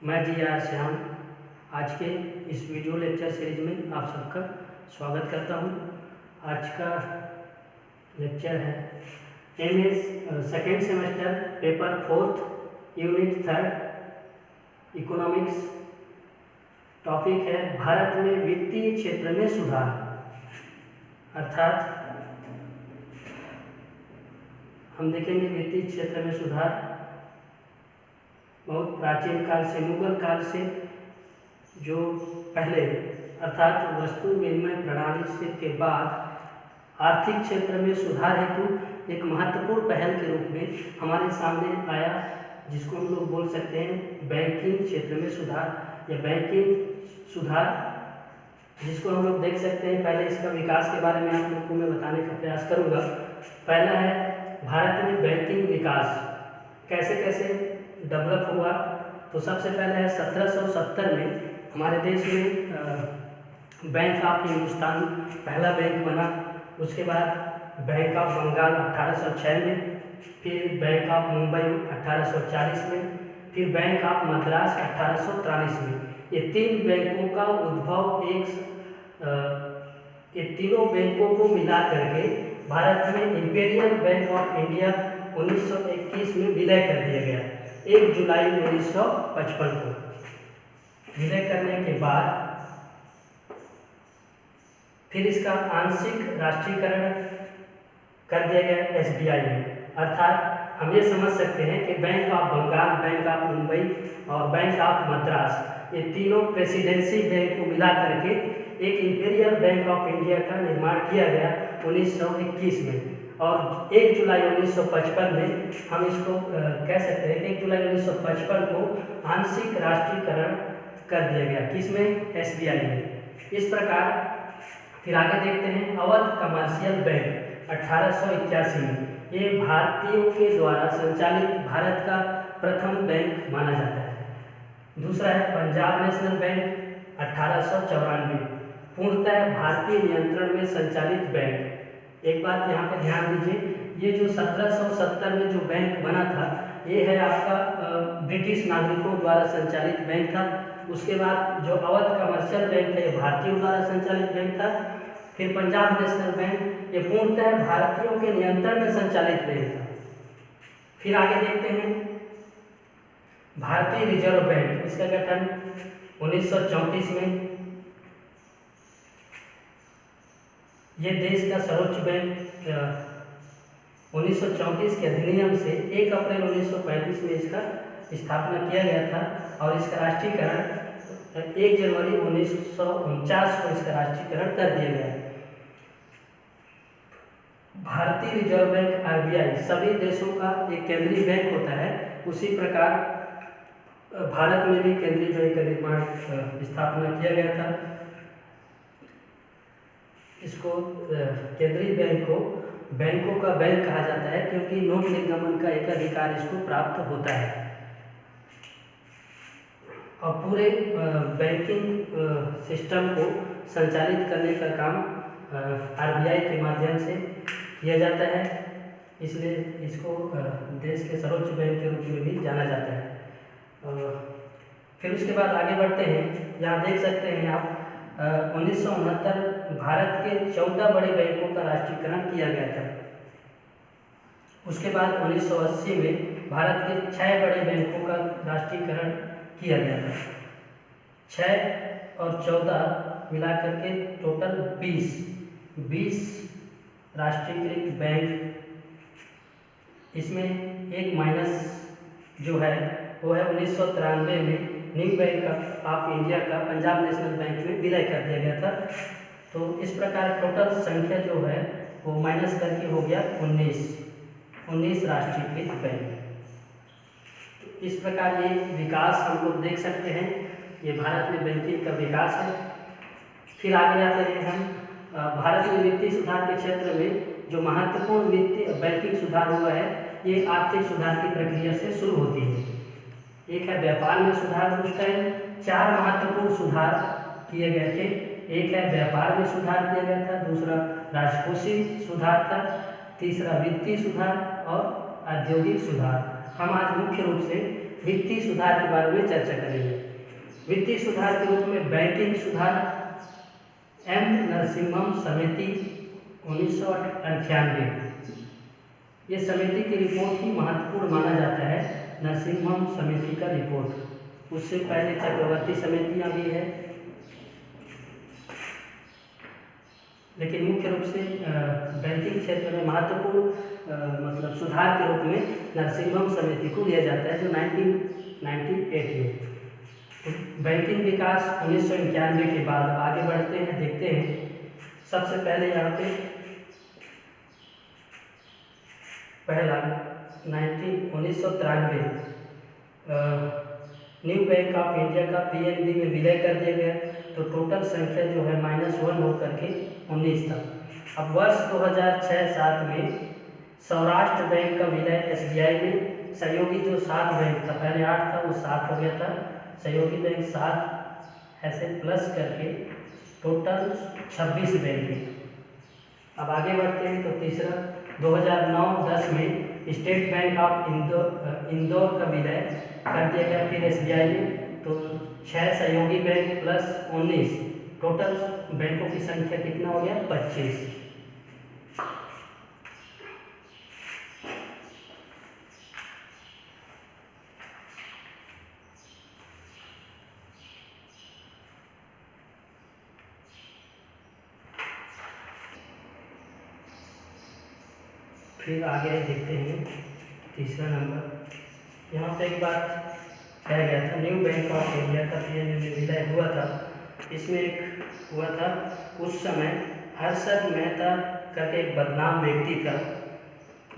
मैं जी आर श्याम आज के इस वीडियो लेक्चर सीरीज में आप सबका स्वागत करता हूं। आज का लेक्चर है MS second semester paper 4 unit 3 economics. Topic है भारत में वित्तीय क्षेत्र में सुधार। अर्थात हम देखेंगे वित्तीय क्षेत्र में सुधार बहुत प्राचीन काल से, मुगल काल से जो पहले अर्थात वस्तु विनिमय प्रणाली से के बाद आर्थिक क्षेत्र में सुधार हेतु एक महत्वपूर्ण पहल के रूप में हमारे सामने आया, जिसको हम लोग बोल सकते हैं बैंकिंग क्षेत्र में सुधार या बैंकिंग सुधार, जिसको हम लोग देख सकते हैं। पहले इसका विकास के बारे में आप लोग को मैं बताने का प्रयास करूँगा। पहला है भारत में बैंकिंग विकास कैसे कैसे डेवलप हुआ। तो सबसे पहले है 1770 में हमारे देश में बैंक ऑफ हिंदुस्तान पहला बैंक बना। उसके बाद बैंक ऑफ बंगाल 1806 में, फिर बैंक ऑफ मुंबई 1840 में, फिर बैंक ऑफ मद्रास 1843 में। ये तीन बैंकों का उद्भव ये तीनों बैंकों को मिला करके भारत में इंपीरियल बैंक ऑफ इंडिया 1921 में विलय कर दिया गया। 1 जुलाई 1955 को विलय करने के बाद फिर इसका आंशिक राष्ट्रीयकरण कर दिया गया एसबीआई में। अर्थात हम ये समझ सकते हैं कि bank of Bengal, bank of Mumbai और बैंक ऑफ मद्रास, ये तीनों प्रेसिडेंसी बैंक को मिला करके एक इंपीरियल बैंक ऑफ इंडिया का निर्माण किया गया 1921 में। और 1 जुलाई 1955 में हम इसको कह सकते हैं कि 1 जुलाई 1955 को आंशिक राष्ट्रीयकरण कर दिया गया। किसमें? एसबीआई में। इस प्रकार फिर आगे देखते हैं अवध कमर्शियल बैंक 1881 में। ये भारतीयों के द्वारा संचालित भारत का प्रथम बैंक माना जाता है। दूसरा है पंजाब नेशनल बैंक 1894, पूर्णतः भारतीय नियंत्रण में संचालित बैंक। एक बात यहाँ पे ध्यान दीजिए, ये जो 1770 में जो बैंक बना था, ये है आपका ब्रिटिश नागरिकों द्वारा संचालित बैंक था। उसके बाद जो अवध कमर्शियल बैंक है ये भारतीयों द्वारा संचालित बैंक था। फिर पंजाब नेशनल बैंक ये पूर्णतः भारतीयों के नियंत्रण में संचालित बैंक था। फिर आगे देखते हैं भारतीय रिजर्व बैंक, इसका गठन 1934 में। ये देश का सर्वोच्च बैंक 1934 के अधिनियम से 1 अप्रैल 1935 में इसका स्थापना किया गया था और इसका राष्ट्रीयकरण 1 जनवरी 1949 को इसका राष्ट्रीयकरण कर दिया गया। भारतीय रिजर्व बैंक आरबीआई सभी देशों का एक केंद्रीय बैंक होता है, उसी प्रकार भारत में भी केंद्रीय बैंक का निर्माण स्थापना किया गया था। इसको केंद्रीय बैंक को बैंकों का बैंक कहा जाता है, क्योंकि नोट निर्गमन का एक अधिकार इसको प्राप्त होता है और पूरे बैंकिंग सिस्टम को संचालित करने का काम आरबीआई के माध्यम से किया जाता है। इसलिए इसको देश के सर्वोच्च बैंक के रूप में भी जाना जाता है। फिर उसके बाद आगे बढ़ते हैं। यहाँ देख सकते हैं आप 1969 भारत के 14 बड़े बैंकों का राष्ट्रीयकरण किया गया था। उसके बाद 1980 में भारत के 6 बड़े बैंकों का राष्ट्रीयकरण किया गया था। 6 और 14 मिलाकर के टोटल 20 राष्ट्रीयकृत बैंक। इसमें एक माइनस जो है वो है 1993 में न्यू बैंक ऑफ इंडिया का पंजाब नेशनल बैंक में विलय कर दिया गया था। तो इस प्रकार टोटल संख्या जो है वो माइनस करके हो गया 19 राष्ट्रीयकृत बैंक। तो इस प्रकार ये विकास हम लोग देख सकते हैं, ये भारत में बैंकिंग का विकास है। फिर आगे आते हैं हम भारत में वित्तीय सुधार के क्षेत्र में जो महत्वपूर्ण वित्तीय बैंकिंग सुधार हुआ है, ये आर्थिक सुधार की प्रक्रिया से शुरू होती है। एक है व्यापार में सुधार। उस टाइम 4 महत्वपूर्ण सुधार किए गए थे। एक है व्यापार में सुधार किया गया था, दूसरा राजकोषीय सुधार था, तीसरा वित्तीय सुधार और औद्योगिक सुधार। हम आज मुख्य रूप से वित्तीय सुधार के बारे में चर्चा करेंगे। वित्तीय सुधार के रूप में बैंकिंग सुधार एम नरसिम्हम समिति 1998, ये समिति की रिपोर्ट ही महत्वपूर्ण माना जाता है। नरसिम्हम समिति का रिपोर्ट, उससे पहले चक्रवर्ती समितियां भी है, लेकिन मुख्य रूप से बैंकिंग क्षेत्र में महत्वपूर्ण मतलब सुधार के रूप में नरसिम्हम समिति को लिया जाता है, जो 1998 में। तो बैंकिंग विकास 1991 के बाद अब आगे बढ़ते हैं, देखते हैं। सबसे पहले यहाँ पे पहला 1993 न्यू बैंक ऑफ इंडिया का पीएनबी में विलय कर दिया गया, तो टोटल संख्या जो है -1 होकर के 19 था। अब वर्ष 2006-07 में सौराष्ट्र बैंक का विलय एसबीआई में, सहयोगी जो 7 बैंक था, पहले 8 था वो 7 हो गया था, सहयोगी बैंक 7 ऐसे प्लस करके टोटल 26 बैंक है। अब आगे बढ़ते हैं, तो तीसरा 2009-10 में स्टेट बैंक ऑफ इंदौर का विलय कर दिया गया फिर एसबीआई में, तो 6 सहयोगी बैंक प्लस 19, टोटल बैंकों की संख्या कितना हो गया 25। फिर आगे देखते हैं तीसरा नंबर। यहाँ पे एक बात कहा गया था, न्यू बैंक ऑफ इंडिया का पीएनबी में विलय हुआ था। इसमें एक हुआ था, उस समय हर्षद मेहता करके एक बदनाम व्यक्ति था,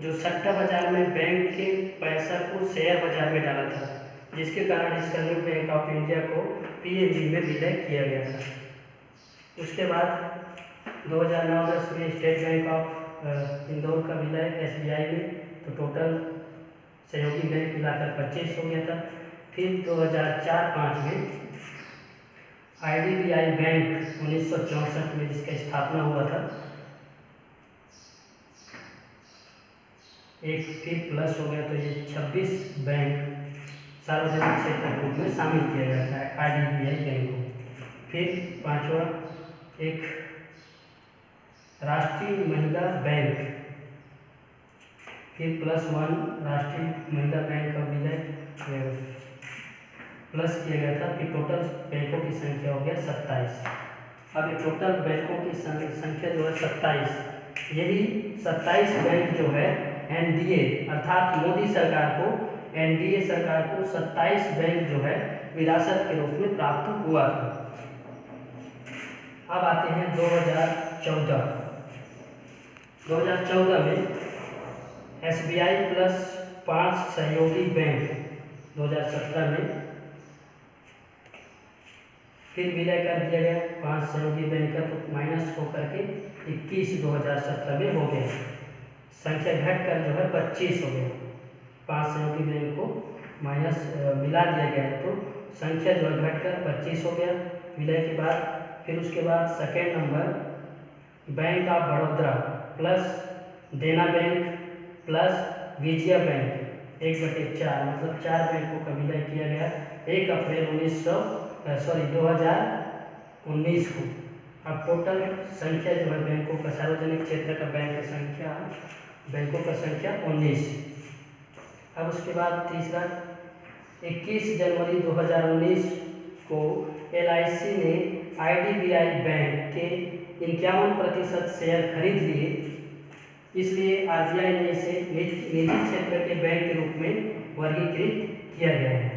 जो सट्टा बाजार में बैंक के पैसा को शेयर बाजार में डाला था, जिसके कारण इसका न्यू बैंक ऑफ इंडिया को पीएनबी में विलय किया गया था। उसके बाद 2009-10 में स्टेट बैंक ऑफ इंदौर का विलय एसबीआई में, तो टोटल सहयोगी बैंक मिलाकर 25 हो गया था। फिर 2004-05 में आईडीबीआई बैंक 1964 में जिसका स्थापना हुआ था, एक फिर प्लस हो गया, तो ये 26 बैंक सार्वजनिक क्षेत्र के रूप में शामिल किया गया था आईडीबीआई बैंक को। फिर पांचवा एक राष्ट्रीय महिला बैंक, फिर +1 राष्ट्रीय महिला बैंक का विलय प्लस किया गया था, फिर टोटल बैंकों की संख्या हो गया 27। अब ये टोटल बैंकों की संख्या जो है 27, यही 27 बैंक जो है एनडीए अर्थात मोदी सरकार को, एनडीए सरकार को 27 बैंक जो है विरासत के रूप में प्राप्त हुआ था। अब आते हैं 2014 में एसबीआई प्लस 5 सहयोगी बैंक 2017 में फिर विलय कर दिया गया 5 सहयोगी बैंक का, तो माइनस होकर के 21 2017 में हो गया, संख्या घटकर जो है 25 हो गया। 5 सहयोगी बैंक को माइनस मिला दिया गया, तो संख्या जो है घटकर 25 हो गया विलय के बाद। फिर उसके बाद second number bank of Baroda plus देना बैंक प्लस विजया बैंक 1/4, मतलब 4 बैंकों का विलय किया गया 1 अप्रैल 2019 को। अब टोटल संख्या जो है बैंकों का, सार्वजनिक क्षेत्र का बैंकों का संख्या 19। अब उसके बाद तीसरा 21 जनवरी 2019 को एलआईसी ने आईडीबीआई बैंक के 51% शेयर खरीद लिए, इसलिए आरबीआई ने इसे निजी क्षेत्र के बैंक के रूप में वर्गीकृत किया गया है।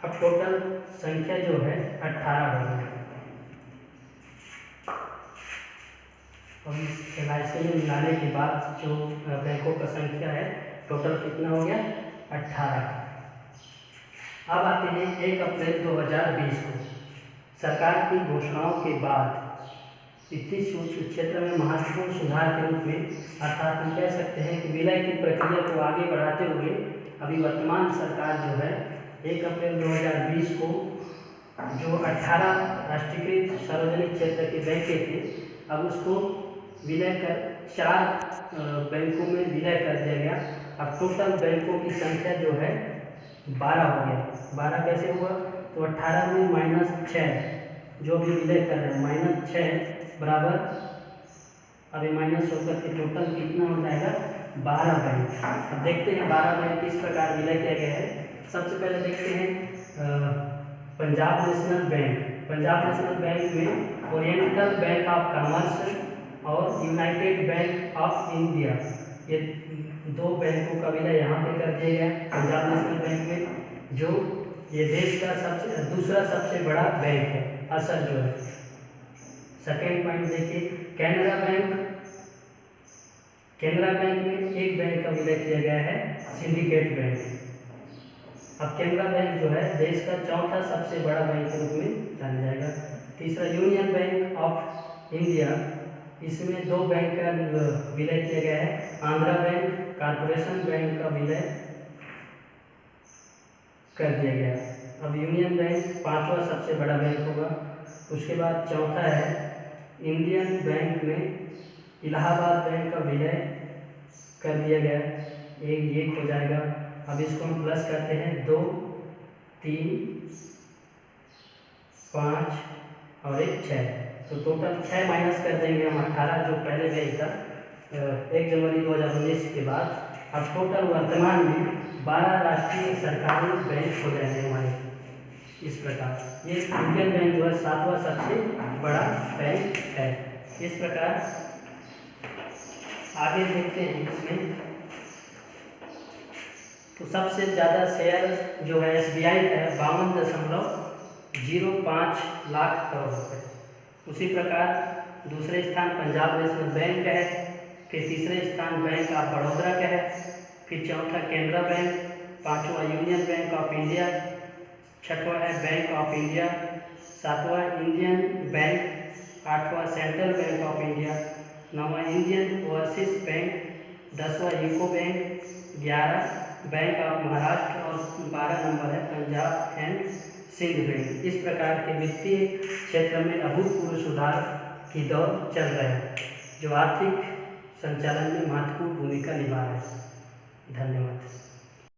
अब टोटल संख्या जो है 18 हो गई। और इस एलआईसी में मिलाने के बाद जो बैंकों का संख्या है टोटल कितना हो गया 18। अब आते हैं 1 अप्रैल 2020 को सरकार की घोषणाओं के बाद वित्तीय क्षेत्र में महत्वपूर्ण सुधार के रूप में, अर्थात हम कह सकते हैं कि विलय की प्रक्रिया को आगे बढ़ाते हुए अभी वर्तमान सरकार जो है 1 अप्रैल 2020 को जो 18 राष्ट्रीयकृत सार्वजनिक क्षेत्र के बैंकें थे, अब उसको विलय कर 4 बैंकों में विलय कर दिया गया, अब टोटल बैंकों की संख्या जो है 12 हो गया। 12 कैसे हुआ? तो 18 में -6 जो भी विलय कर रहे हैं -6 बराबर, अभी माइनस होकर के टोटल कितना हो जाएगा? 12 बैंक। अब देखते हैं 12 बैंक किस प्रकार विलय किया गया है। सबसे पहले देखते हैं Punjab national bank. Punjab national bank में ओरिएंटल बैंक ऑफ कॉमर्स और यूनाइटेड बैंक ऑफ इंडिया, ये दो बैंकों का विलय यहाँ पे कर दिया गया पंजाब नेशनल बैंक में, जो ये देश का दूसरा सबसे बड़ा बैंक है असल जो है। सेकेंड पॉइंट देखिए कैनरा बैंक। कैनरा बैंक में एक बैंक का विलय किया गया है, सिंडिकेट बैंक। अब कैनरा बैंक जो है देश का चौथा सबसे बड़ा बैंक के रूप में जाना जाएगा। तीसरा यूनियन बैंक ऑफ इंडिया, इसमें दो बैंक का विलय किया गया है, आंध्रा बैंक, कॉर्पोरेशन बैंक का विलय कर दिया गया। अब यूनियन बैंक पांचवा सबसे बड़ा बैंक होगा। उसके बाद चौथा है इंडियन बैंक में इलाहाबाद बैंक का विलय कर दिया गया, एक हो जाएगा। अब इसको हम प्लस करते हैं 2, 3, 5 और 1 6, तो टोटल 6 माइनस कर देंगे हम 18 जो पहले बैंक था 1 जनवरी 2019 के बाद। अब टोटल वर्तमान में 12 राष्ट्रीय सरकारी बैंक हो जाएंगे हमारे। इस प्रकार ये इंडियन बैंक जो है 7वां सबसे बड़ा बैंक है। इस प्रकार आगे देखते हैं इसमें, तो सबसे ज़्यादा शेयर जो है SBI का है 52.05 लाख करोड़ रुपये। उसी प्रकार दूसरे स्थान पंजाब नेशनल बैंक का है, फिर तीसरे स्थान बैंक ऑफ बड़ौदा का है, फिर चौथा कैनरा बैंक, पांचवा यूनियन बैंक ऑफ इंडिया, छठवां है बैंक ऑफ इंडिया, सातवां इंडियन बैंक, आठवां सेंट्रल बैंक ऑफ इंडिया, नौवां इंडियन ओवरसीज बैंक, 10वां UCO bank, 11 bank of Maharashtra और 12 नंबर है पंजाब एंड सिंध बैंक। इस प्रकार के वित्तीय क्षेत्र में अभूतपूर्व सुधार की दौर चल रहा है, जो आर्थिक संचालन में महत्वपूर्ण भूमिका निभा रहे हैं। धन्यवाद।